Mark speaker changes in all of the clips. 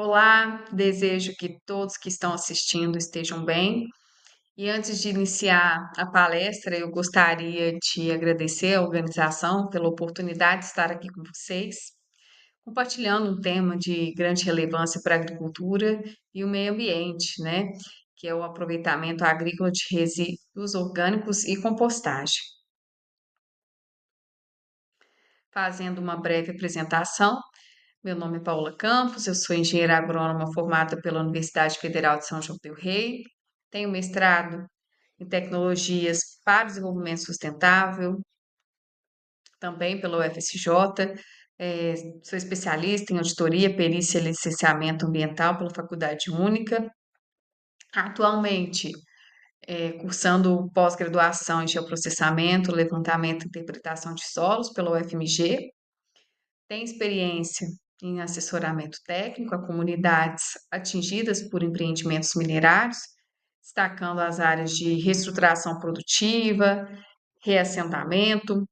Speaker 1: Olá, desejo que todos que estão assistindo estejam bem. E antes de iniciar a palestra, eu gostaria de agradecer à organização pela oportunidade de estar aqui com vocês, compartilhando um tema de grande relevância para a agricultura e o meio ambiente, né? Que é o aproveitamento agrícola de resíduos orgânicos e compostagem. Fazendo uma breve apresentação, meu nome é Paula Campos, eu sou engenheira agrônoma formada pela Universidade Federal de São João del Rei, tenho mestrado em tecnologias para o desenvolvimento sustentável, também pela UFSJ, sou especialista em auditoria, perícia e licenciamento ambiental pela Faculdade Única, atualmente cursando pós-graduação em geoprocessamento, levantamento e interpretação de solos pela UFMG. Tem experiência em assessoramento técnico a comunidades atingidas por empreendimentos minerários, destacando as áreas de reestruturação produtiva, reassentamento,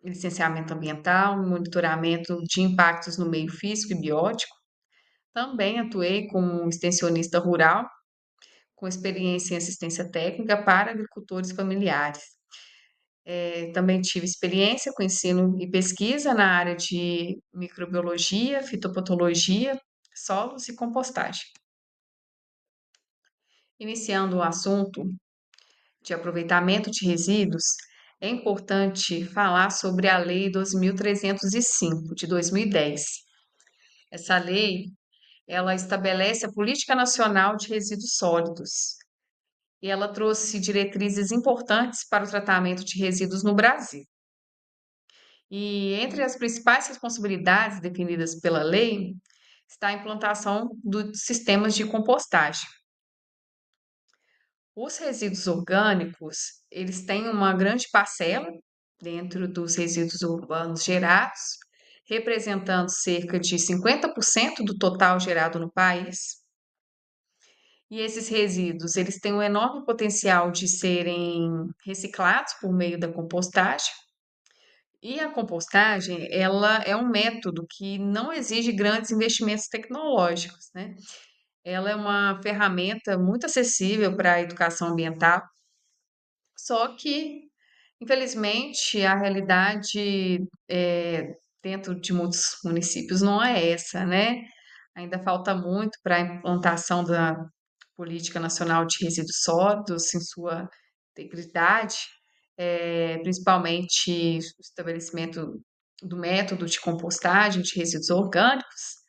Speaker 1: licenciamento ambiental, monitoramento de impactos no meio físico e biótico. Também atuei como extensionista rural, com experiência em assistência técnica para agricultores familiares. Também tive experiência com ensino e pesquisa na área de microbiologia, fitopatologia, solos e compostagem. Iniciando o assunto de aproveitamento de resíduos, é importante falar sobre a Lei 12.305 de 2010. Essa lei, ela estabelece a Política Nacional de Resíduos Sólidos e ela trouxe diretrizes importantes para o tratamento de resíduos no Brasil. E entre as principais responsabilidades definidas pela lei está a implantação dos sistemas de compostagem. Os resíduos orgânicos, eles têm uma grande parcela dentro dos resíduos urbanos gerados, representando cerca de 50% do total gerado no país. E esses resíduos, eles têm um enorme potencial de serem reciclados por meio da compostagem. E a compostagem, ela é um método que não exige grandes investimentos tecnológicos, né? Ela é uma ferramenta muito acessível para a educação ambiental, só que, infelizmente, a realidade dentro de muitos municípios não é essa, né? Ainda falta muito para a implantação da Política Nacional de Resíduos Sólidos em sua integridade, principalmente o estabelecimento do método de compostagem de resíduos orgânicos,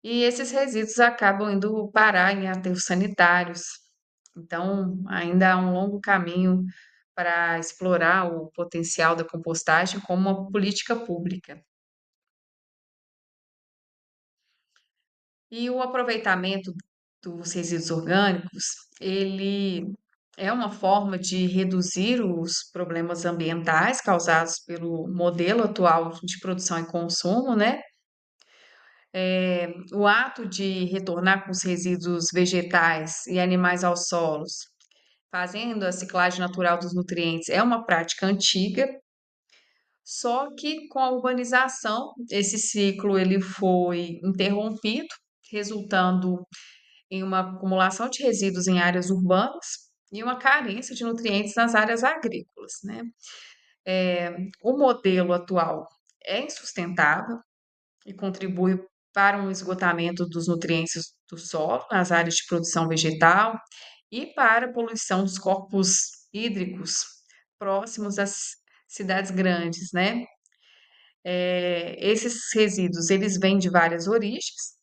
Speaker 1: e esses resíduos acabam indo parar em aterros sanitários. Então, ainda há um longo caminho para explorar o potencial da compostagem como uma política pública. E o aproveitamento dos resíduos orgânicos, ele é uma forma de reduzir os problemas ambientais causados pelo modelo atual de produção e consumo, né? O ato de retornar com os resíduos vegetais e animais aos solos, fazendo a ciclagem natural dos nutrientes, é uma prática antiga, só que com a urbanização, esse ciclo ele foi interrompido, resultando em uma acumulação de resíduos em áreas urbanas e uma carência de nutrientes nas áreas agrícolas, né? O modelo atual é insustentável e contribui para um esgotamento dos nutrientes do solo nas áreas de produção vegetal e para a poluição dos corpos hídricos próximos às cidades grandes, né? Esses resíduos, eles vêm de várias origens.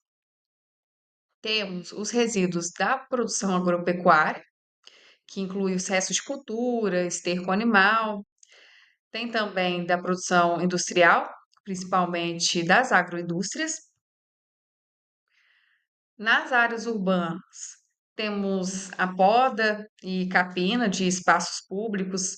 Speaker 1: Temos os resíduos da produção agropecuária, que inclui os restos de cultura, esterco animal. Tem também da produção industrial, principalmente das agroindústrias. Nas áreas urbanas, temos a poda e capina de espaços públicos,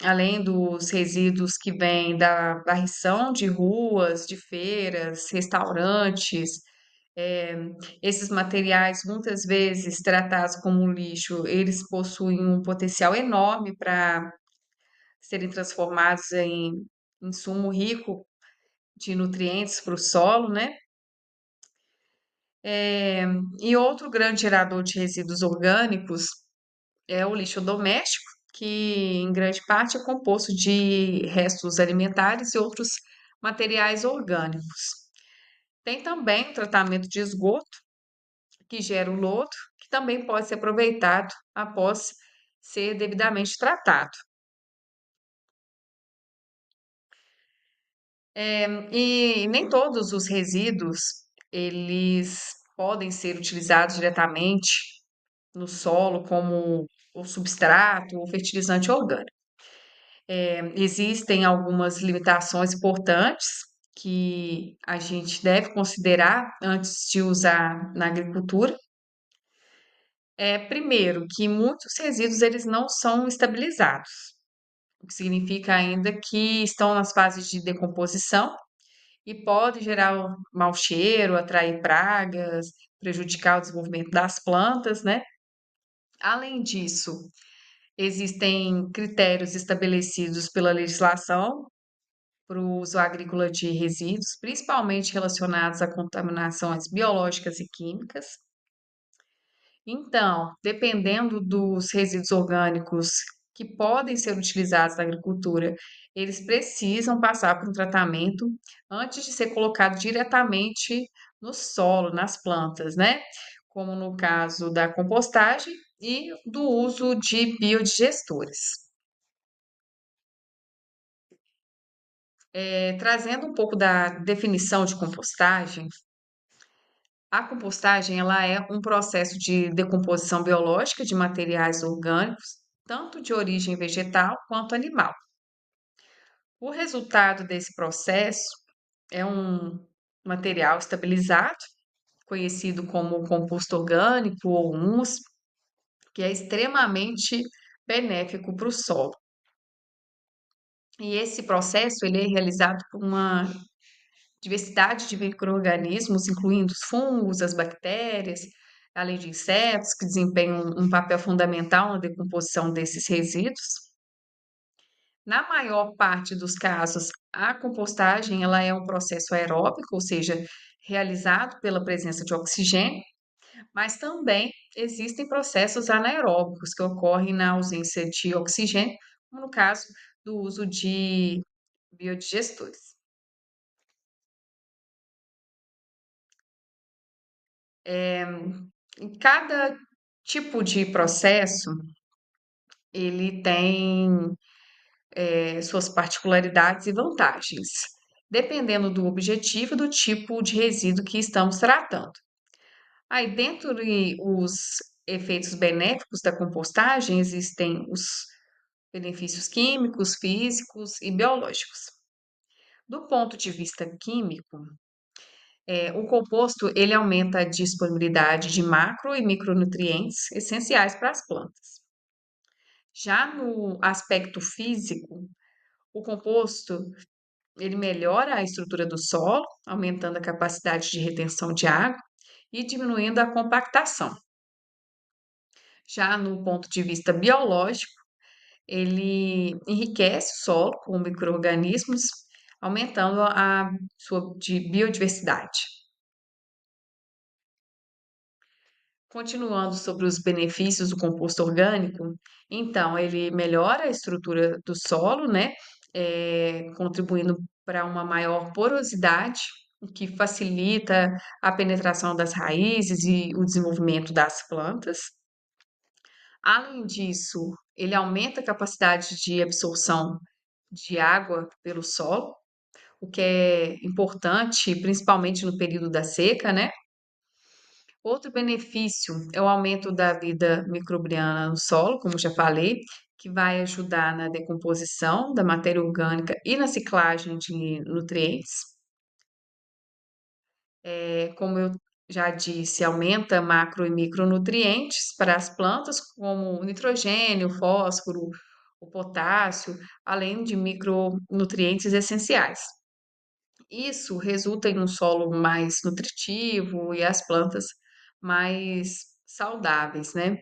Speaker 1: além dos resíduos que vêm da varrição de ruas, de feiras, restaurantes. Eh, Esses materiais, muitas vezes tratados como lixo, eles possuem um potencial enorme para serem transformados em insumo rico de nutrientes para o solo, né? É, e outro grande gerador de resíduos orgânicos é o lixo doméstico, que em grande parte é composto de restos alimentares e outros materiais orgânicos. Tem também o tratamento de esgoto, que gera o lodo, que também pode ser aproveitado após ser devidamente tratado. E nem todos os resíduos eles podem ser utilizados diretamente no solo como o substrato ou fertilizante orgânico. Existem algumas limitações importantes que a gente deve considerar antes de usar na agricultura. Primeiro, que muitos resíduos eles não são estabilizados, o que significa ainda que estão nas fases de decomposição e pode gerar um mau cheiro, atrair pragas, prejudicar o desenvolvimento das plantas, né? Além disso, existem critérios estabelecidos pela legislação para o uso agrícola de resíduos, principalmente relacionados a contaminações biológicas e químicas. Então, dependendo dos resíduos orgânicos que podem ser utilizados na agricultura, eles precisam passar por um tratamento antes de ser colocado diretamente no solo, nas plantas, né? Como no caso da compostagem e do uso de biodigestores. Trazendo um pouco da definição de compostagem, a compostagem ela é um processo de decomposição biológica de materiais orgânicos, tanto de origem vegetal quanto animal. O resultado desse processo é um material estabilizado, conhecido como composto orgânico ou humus, que é extremamente benéfico para o solo. E esse processo ele é realizado por uma diversidade de micro-organismos, incluindo os fungos, as bactérias, além de insetos, que desempenham um papel fundamental na decomposição desses resíduos. Na maior parte dos casos, a compostagem ela é um processo aeróbico, ou seja, realizado pela presença de oxigênio, mas também existem processos anaeróbicos que ocorrem na ausência de oxigênio, como no caso do uso de biodigestores. Em cada tipo de processo, ele tem suas particularidades e vantagens, dependendo do objetivo e do tipo de resíduo que estamos tratando. Aí, dentre os efeitos benéficos da compostagem, existem os benefícios químicos, físicos e biológicos. Do ponto de vista químico, o composto ele aumenta a disponibilidade de macro e micronutrientes essenciais para as plantas. Já no aspecto físico, o composto ele melhora a estrutura do solo, aumentando a capacidade de retenção de água e diminuindo a compactação. Já no ponto de vista biológico, ele enriquece o solo com micro-organismos, aumentando a sua biodiversidade. Continuando sobre os benefícios do composto orgânico, então ele melhora a estrutura do solo, né? Contribuindo para uma maior porosidade, o que facilita a penetração das raízes e o desenvolvimento das plantas. Além disso, ele aumenta a capacidade de absorção de água pelo solo, o que é importante, principalmente no período da seca, né? Outro benefício é o aumento da vida microbiana no solo, como já falei, que vai ajudar na decomposição da matéria orgânica e na ciclagem de nutrientes. Como eu já disse, aumenta macro e micronutrientes para as plantas, como o nitrogênio, o fósforo, o potássio, além de micronutrientes essenciais. Isso resulta em um solo mais nutritivo e as plantas mais saudáveis, né?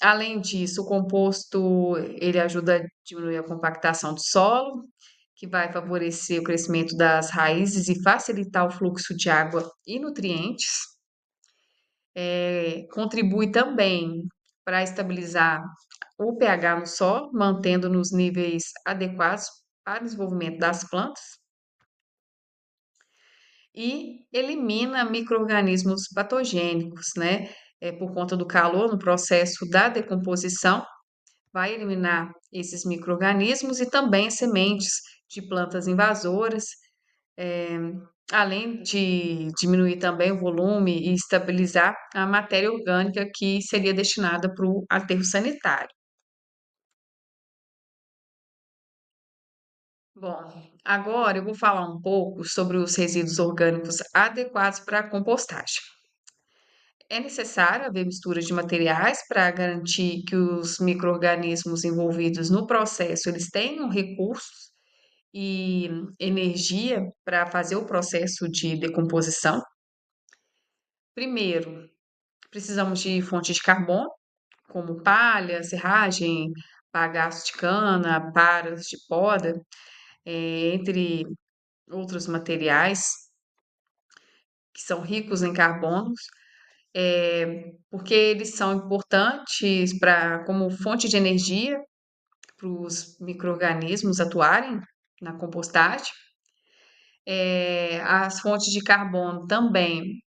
Speaker 1: Além disso, o composto ele ajuda a diminuir a compactação do solo que vai favorecer o crescimento das raízes e facilitar o fluxo de água e nutrientes. Contribui também para estabilizar o pH no solo, mantendo nos níveis adequados para o desenvolvimento das plantas. E elimina micro-organismos patogênicos, né? Por conta do calor no processo da decomposição, vai eliminar esses micro-organismos e também sementes de plantas invasoras, eh, além de diminuir também o volume e estabilizar a matéria orgânica que seria destinada para o aterro sanitário. Bom, agora eu vou falar um pouco sobre os resíduos orgânicos adequados para a compostagem. É necessário haver mistura de materiais para garantir que os micro-organismos envolvidos no processo eles tenham recursos e energia para fazer o processo de decomposição. Primeiro, precisamos de fontes de carbono, como palha, serragem, bagaço de cana, paras de poda, entre outros materiais que são ricos em carbonos, porque eles são importantes para como fonte de energia para os micro-organismos atuarem na compostagem. As fontes de carbono também,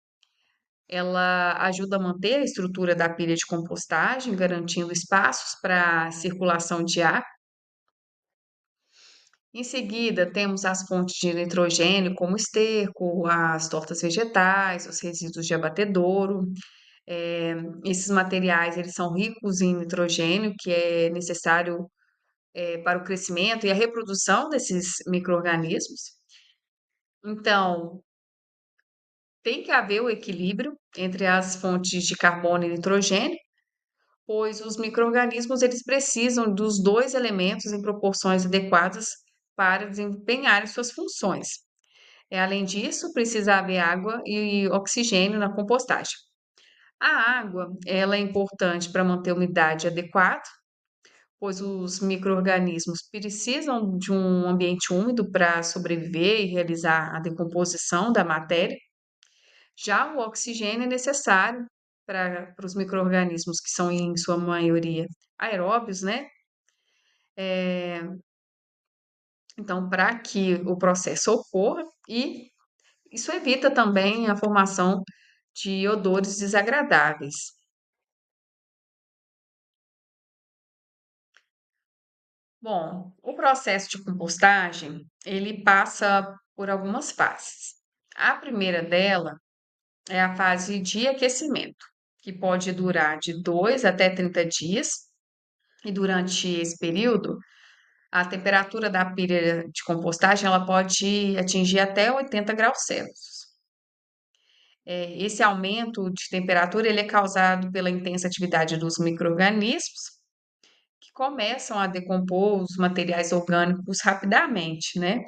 Speaker 1: ela ajuda a manter a estrutura da pilha de compostagem, garantindo espaços para circulação de ar. Em seguida, temos as fontes de nitrogênio, como esterco, as tortas vegetais, os resíduos de abatedouro. Eh, Esses materiais, eles são ricos em nitrogênio, que é necessário, para o crescimento e a reprodução desses micro-organismos. Então, tem que haver o equilíbrio entre as fontes de carbono e nitrogênio, pois os micro-organismos eles precisam dos dois elementos em proporções adequadas para desempenharem suas funções. Além disso, precisa haver água e oxigênio na compostagem. A água, ela é importante para manter a umidade adequada, pois os micro-organismos precisam de um ambiente úmido para sobreviver e realizar a decomposição da matéria. Já o oxigênio é necessário para os micro-organismos, que são, em sua maioria, aeróbios, né? Então, para que o processo ocorra, e isso evita também a formação de odores desagradáveis. Bom, o processo de compostagem, ele passa por algumas fases. A primeira dela é a fase de aquecimento, que pode durar de 2 até 30 dias, e durante esse período, a temperatura da pilha de compostagem ela pode atingir até 80 graus Celsius. Esse aumento de temperatura ele é causado pela intensa atividade dos micro-organismos que começam a decompor os materiais orgânicos rapidamente, né?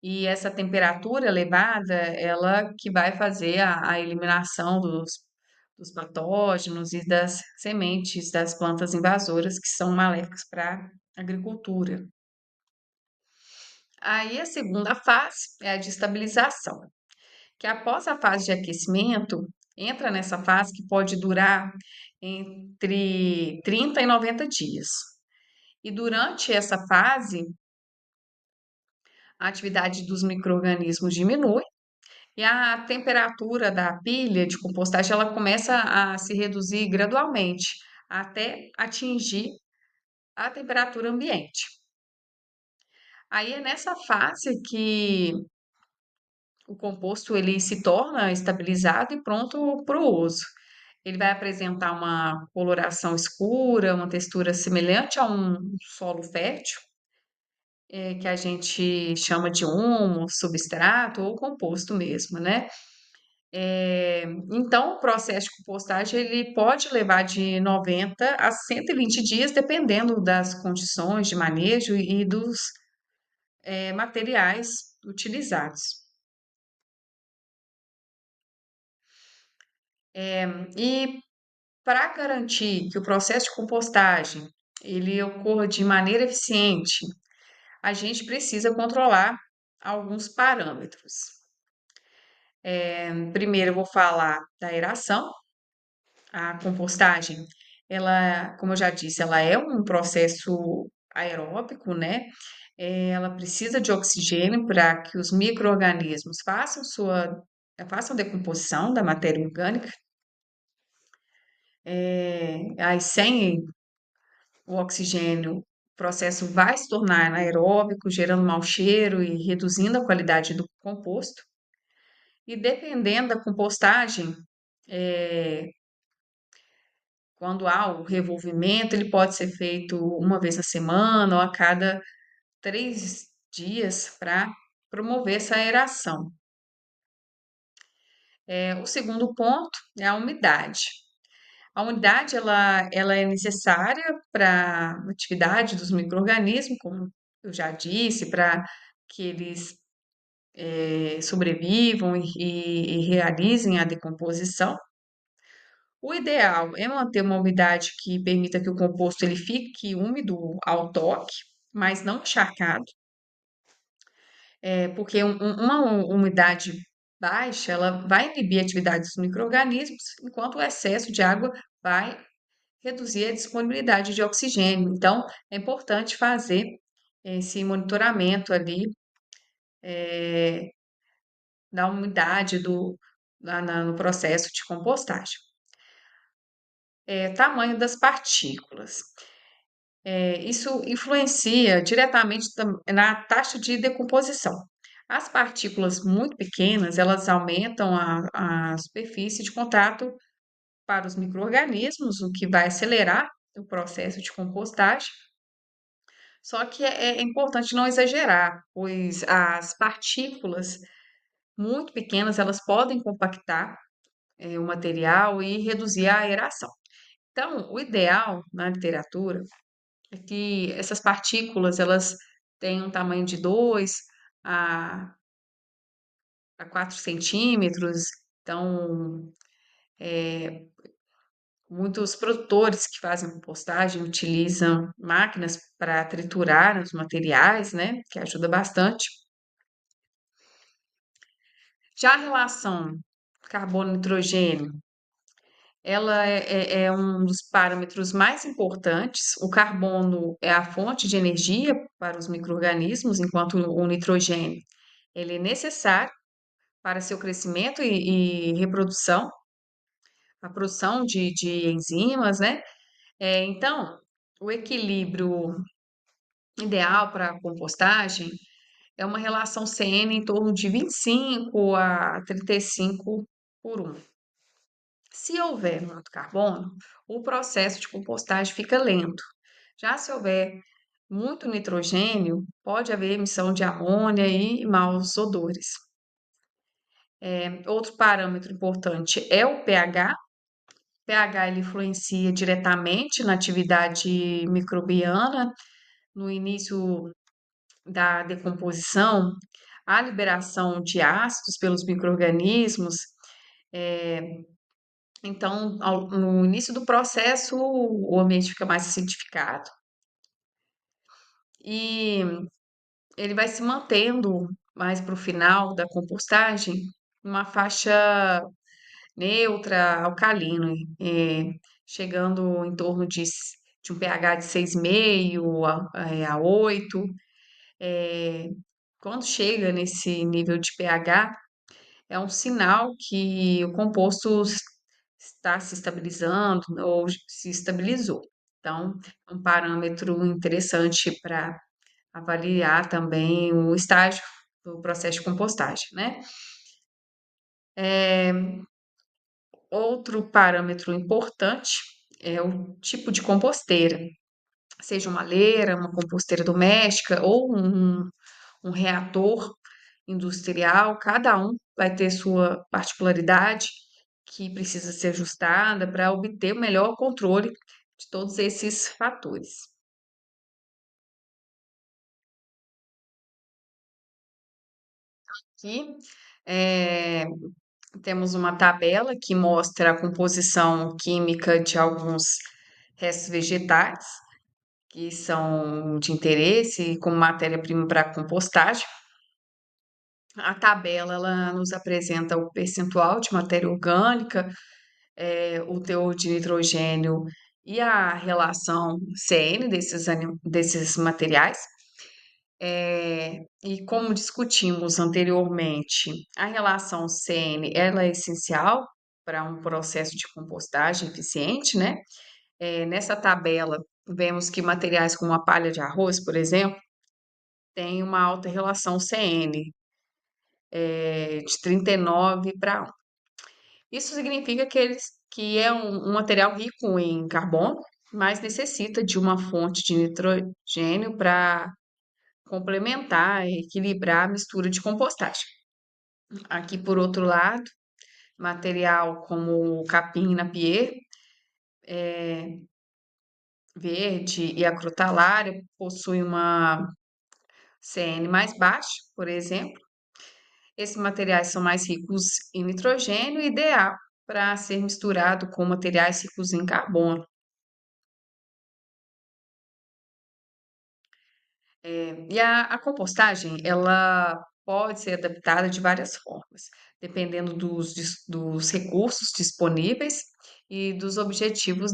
Speaker 1: E essa temperatura elevada, ela que vai fazer a eliminação dos patógenos e das sementes das plantas invasoras que são maléficas para a agricultura. Aí a segunda fase é a de estabilização, que após a fase de aquecimento, entra nessa fase que pode durar entre 30 e 90 dias. E durante essa fase, a atividade dos micro-organismos diminui e a temperatura da pilha de compostagem ela começa a se reduzir gradualmente até atingir a temperatura ambiente. Aí é nessa fase que o composto ele se torna estabilizado e pronto para o uso. Ele vai apresentar uma coloração escura, uma textura semelhante a um solo fértil, que a gente chama de humus, substrato ou composto mesmo, né? Então, o processo de compostagem ele pode levar de 90 a 120 dias, dependendo das condições de manejo e dos materiais utilizados. E para garantir que o processo de compostagem ele ocorra de maneira eficiente, a gente precisa controlar alguns parâmetros. Primeiro, eu vou falar da aeração. A compostagem, ela, como eu já disse, ela é um processo aeróbico, né? Ela precisa de oxigênio para que os micro-organismos façam decomposição da matéria orgânica. Aí, sem o oxigênio, o processo vai se tornar anaeróbico, gerando mau cheiro e reduzindo a qualidade do composto. E dependendo da compostagem, é, quando há o revolvimento, ele pode ser feito uma vez na semana ou a cada 3 dias para promover essa aeração. O segundo ponto é a umidade. A umidade ela é necessária para a atividade dos micro-organismos, como eu já disse, para que eles sobrevivam e realizem a decomposição. O ideal é manter uma umidade que permita que o composto ele fique úmido ao toque, mas não encharcado, porque uma umidade baixa ela vai inibir a atividade dos micro-organismos, enquanto o excesso de água vai reduzir a disponibilidade de oxigênio. Então, é importante fazer esse monitoramento ali da umidade no processo de compostagem. Tamanho das partículas. Isso influencia diretamente na taxa de decomposição. As partículas muito pequenas, elas aumentam a superfície de contato para os micro-organismos, o que vai acelerar o processo de compostagem. Só que é importante não exagerar, pois as partículas muito pequenas, elas podem compactar, o material e reduzir a aeração. Então, o ideal na literatura é que essas partículas elas têm um tamanho de 2 a, a 4 centímetros. Então, muitos produtores que fazem compostagem utilizam máquinas para triturar os materiais, né? Que ajuda bastante. Já a relação carbono-nitrogênio, ela é um dos parâmetros mais importantes. O carbono é a fonte de energia para os micro-organismos, enquanto o nitrogênio ele é necessário para seu crescimento e reprodução, a produção de enzimas, né? Então, o equilíbrio ideal para a compostagem é uma relação CN em torno de 25 a 35 por 1. Se houver muito carbono, o processo de compostagem fica lento. Já se houver muito nitrogênio, pode haver emissão de amônia e maus odores. Outro parâmetro importante é o pH. O pH ele influencia diretamente na atividade microbiana, no início da decomposição, a liberação de ácidos pelos micro-organismos. Então, no início do processo, o ambiente fica mais acidificado e ele vai se mantendo mais para o final da compostagem, uma faixa neutra, alcalino, chegando em torno de um pH de 6,5 a 8. Quando chega nesse nível de pH, é um sinal que o composto está se estabilizando ou se estabilizou. Então, é um parâmetro interessante para avaliar também o estágio do processo de compostagem, né? Outro parâmetro importante é o tipo de composteira, seja uma leira, uma composteira doméstica ou um reator industrial, cada um vai ter sua particularidade que precisa ser ajustada para obter o melhor controle de todos esses fatores. Aqui temos uma tabela que mostra a composição química de alguns restos vegetais que são de interesse como matéria-prima para compostagem. A tabela ela nos apresenta o percentual de matéria orgânica, o teor de nitrogênio e a relação CN desses materiais. E como discutimos anteriormente, a relação CN ela é essencial para um processo de compostagem eficiente, né? Nessa tabela, vemos que materiais como a palha de arroz, por exemplo, têm uma alta relação CN, de 39 para 1. Isso significa que é um material rico em carbono, mas necessita de uma fonte de nitrogênio para complementar e equilibrar a mistura de compostagem. Aqui, por outro lado, material como o capim napier, verde e a crotalária possuem uma CN mais baixa, por exemplo. Esses materiais são mais ricos em nitrogênio e ideal para ser misturado com materiais ricos em carbono. E a compostagem, ela pode ser adaptada de várias formas, dependendo dos recursos disponíveis e dos objetivos.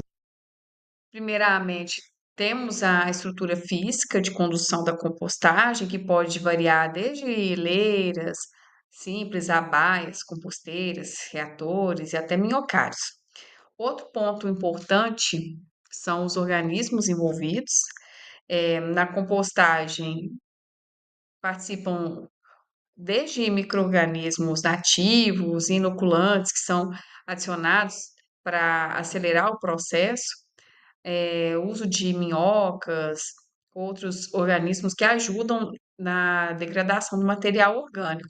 Speaker 1: Primeiramente, temos a estrutura física de condução da compostagem, que pode variar desde leiras simples a baias, composteiras, reatores e até minhocários. Outro ponto importante são os organismos envolvidos. Na compostagem participam desde micro-organismos nativos, inoculantes, que são adicionados para acelerar o processo, o uso de minhocas, outros organismos que ajudam na degradação do material orgânico.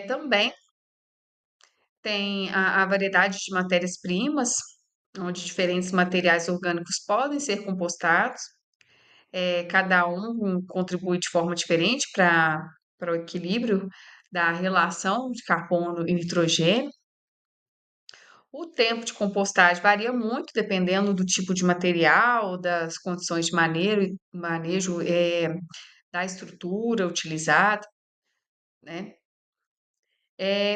Speaker 1: Também tem a variedade de matérias-primas, onde diferentes materiais orgânicos podem ser compostados. Cada um contribui de forma diferente para o equilíbrio da relação de carbono e nitrogênio. O tempo de compostagem varia muito dependendo do tipo de material, das condições de manejo, da estrutura utilizada, né?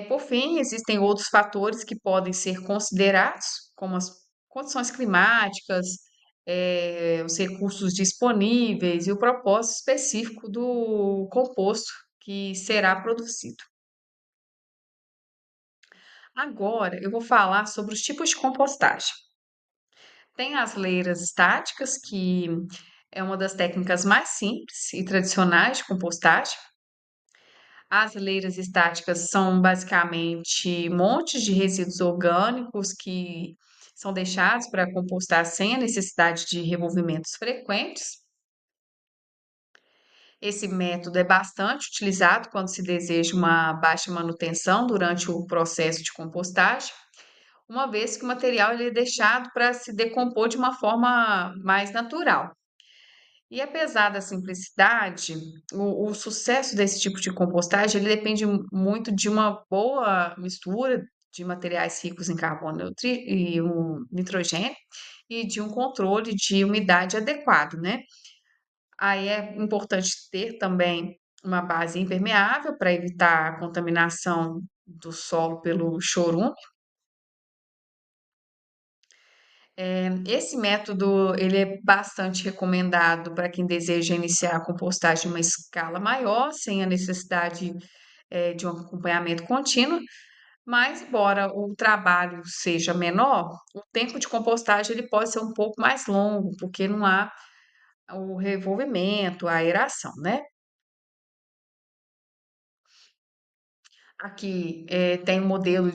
Speaker 1: Por fim, existem outros fatores que podem ser considerados, como as condições climáticas, os recursos disponíveis e o propósito específico do composto que será produzido. Agora, eu vou falar sobre os tipos de compostagem. Tem as leiras estáticas, que é uma das técnicas mais simples e tradicionais de compostagem. As leiras estáticas são basicamente montes de resíduos orgânicos que são deixados para compostar sem a necessidade de revolvimentos frequentes. Esse método é bastante utilizado quando se deseja uma baixa manutenção durante o processo de compostagem, uma vez que o material ele é deixado para se decompor de uma forma mais natural. E apesar da simplicidade, o sucesso desse tipo de compostagem ele depende muito de uma boa mistura de materiais ricos em carbono e o nitrogênio e de um controle de umidade adequado, né? Aí é importante ter também uma base impermeável para evitar a contaminação do solo pelo chorume. Esse método ele é bastante recomendado para quem deseja iniciar a compostagem em uma escala maior, sem a necessidade, de um acompanhamento contínuo, mas embora o trabalho seja menor, o tempo de compostagem ele pode ser um pouco mais longo, porque não há o revolvimento, a aeração, né? Aqui, tem o modelo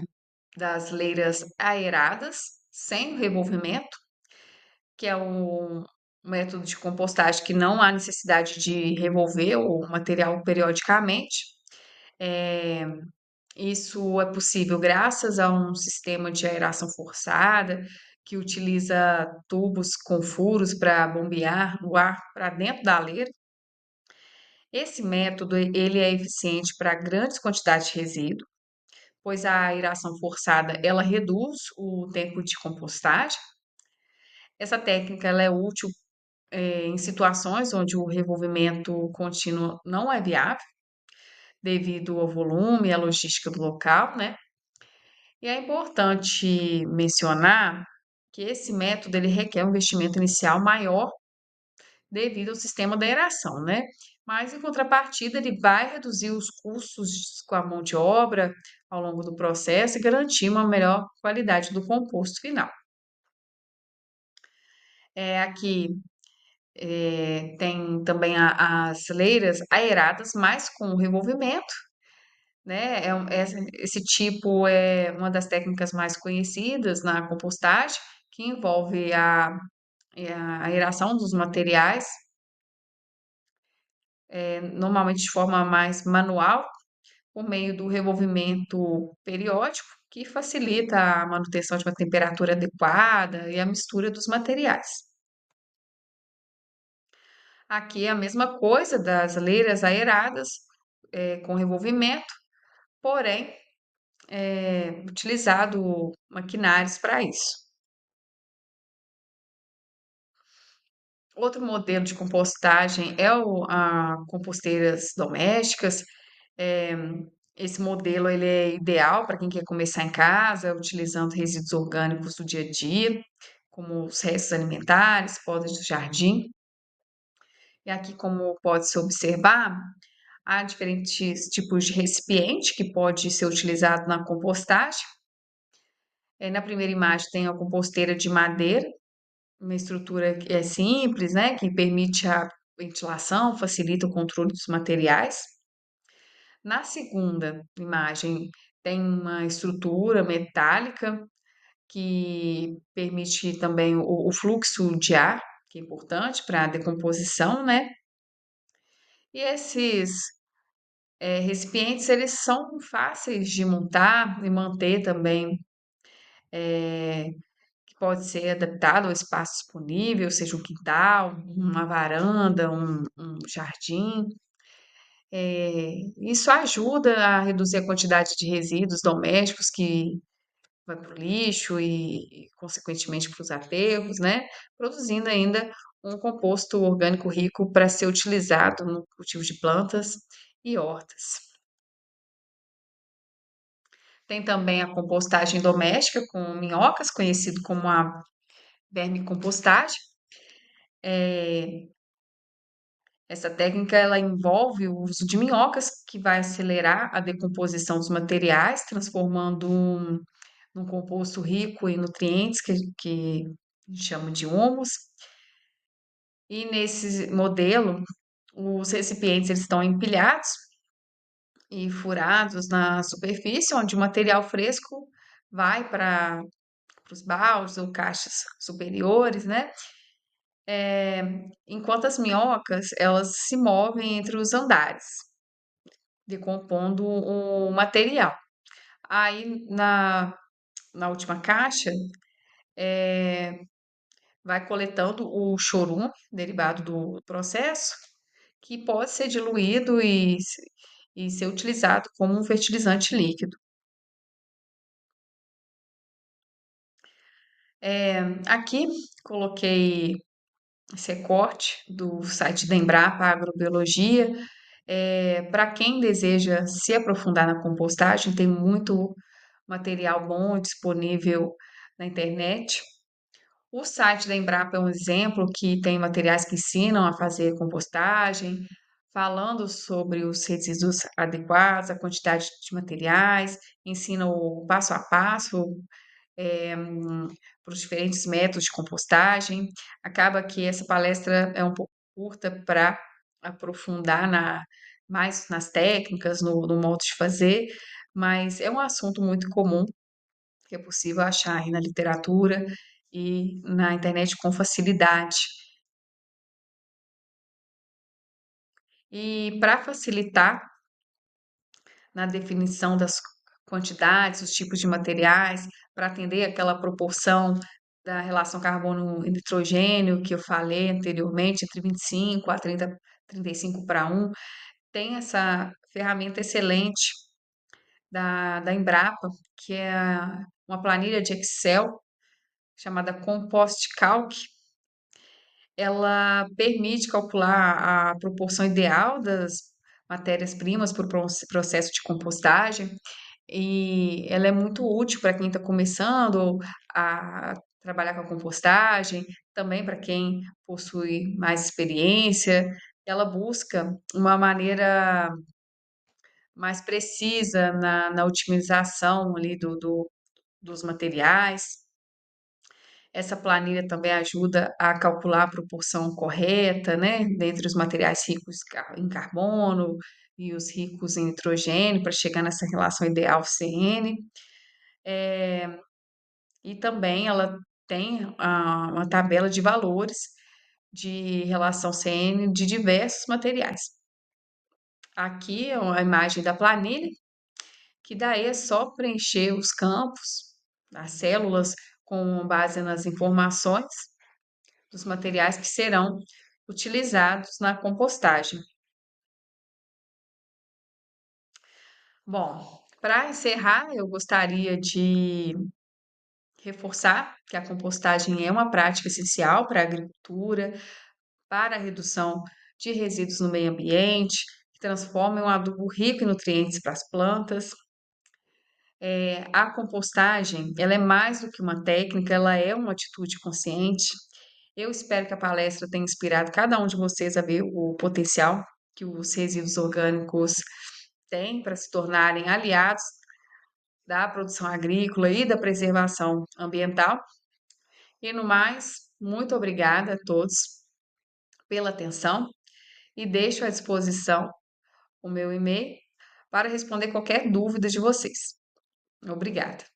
Speaker 1: das leiras aeradas, sem revolvimento, que é um método de compostagem que não há necessidade de revolver o material periodicamente. Eh, Isso é possível graças a um sistema de aeração forçada, que utiliza tubos com furos para bombear o ar para dentro da leira. Esse método ele é eficiente para grandes quantidades de resíduo, pois a aeração forçada ela reduz o tempo de compostagem. Essa técnica ela é útil em situações onde o revolvimento contínuo não é viável, devido ao volume e à logística do local, né? E é importante mencionar que esse método ele requer um investimento inicial maior devido ao sistema da aeração, né? Mas, em contrapartida, ele vai reduzir os custos com a mão de obra ao longo do processo e garantir uma melhor qualidade do composto final. Aqui tem também as leiras aeradas, mas com revolvimento, né? Esse tipo é uma das técnicas mais conhecidas na compostagem, que envolve a aeração dos materiais, normalmente de forma mais manual, por meio do revolvimento periódico, que facilita a manutenção de uma temperatura adequada e a mistura dos materiais. Aqui é a mesma coisa das leiras aeradas, com revolvimento, porém, utilizado maquinários para isso. Outro modelo de compostagem é a composteiras domésticas. Eh, Esse modelo ele é ideal para quem quer começar em casa, utilizando resíduos orgânicos do dia a dia, como os restos alimentares, podas do jardim. E aqui, como pode-se observar, há diferentes tipos de recipiente que pode ser utilizado na compostagem. Na primeira imagem tem a composteira de madeira, uma estrutura que é simples, né, que permite a ventilação, facilita o controle dos materiais. Na segunda imagem, tem uma estrutura metálica que permite também o fluxo de ar, que é importante para a decomposição, né? E esses recipientes, eles são fáceis de montar e manter também, que pode ser adaptado ao espaço disponível, seja um quintal, uma varanda, um jardim. Isso ajuda a reduzir a quantidade de resíduos domésticos que vai para o lixo e, consequentemente, para os aterros, né? Produzindo ainda um composto orgânico rico para ser utilizado no cultivo de plantas e hortas. Tem também a compostagem doméstica com minhocas, conhecido como a vermicompostagem. Essa técnica ela envolve o uso de minhocas, que vai acelerar a decomposição dos materiais, transformando num composto rico em nutrientes, que a gente chama de humus. E nesse modelo, os recipientes eles estão empilhados e furados na superfície, onde o material fresco vai para os baldes ou caixas superiores, né? Enquanto as minhocas, elas se movem entre os andares, decompondo o material. Aí, na última caixa, vai coletando o chorume, derivado do processo, que pode ser diluído e ser utilizado como um fertilizante líquido. Aqui coloquei esse recorte do site da Embrapa Agrobiologia. Para quem deseja se aprofundar na compostagem, tem muito material bom disponível na internet. O site da Embrapa é um exemplo que tem materiais que ensinam a fazer compostagem, falando sobre os resíduos adequados, a quantidade de materiais, ensina o passo a passo para os diferentes métodos de compostagem. Acaba que essa palestra é um pouco curta para aprofundar mais nas técnicas, no modo de fazer, mas é um assunto muito comum que é possível achar aí na literatura e na internet com facilidade. E para facilitar na definição das quantidades, os tipos de materiais, para atender aquela proporção da relação carbono e nitrogênio que eu falei anteriormente, entre 25 a 35 para 1, tem essa ferramenta excelente da Embrapa, que é uma planilha de Excel chamada Compost Calc. Ela permite calcular a proporção ideal das matérias-primas para o processo de compostagem e ela é muito útil para quem está começando a trabalhar com a compostagem, também para quem possui mais experiência. Ela busca uma maneira mais precisa na otimização ali dos materiais. Essa planilha também ajuda a calcular a proporção correta, né, dentre os materiais ricos em carbono e os ricos em nitrogênio, para chegar nessa relação ideal CN. E também ela tem uma tabela de valores de relação CN de diversos materiais. Aqui é a imagem da planilha, que daí é só preencher os campos, as células, com base nas informações dos materiais que serão utilizados na compostagem. Bom, para encerrar, eu gostaria de reforçar que a compostagem é uma prática essencial para a agricultura, para a redução de resíduos no meio ambiente, que transforma em um adubo rico em nutrientes para as plantas. A compostagem, ela é mais do que uma técnica, ela é uma atitude consciente. Eu espero que a palestra tenha inspirado cada um de vocês a ver o potencial que os resíduos orgânicos têm para se tornarem aliados da produção agrícola e da preservação ambiental. E no mais, muito obrigada a todos pela atenção e deixo à disposição o meu e-mail para responder qualquer dúvida de vocês. Obrigada.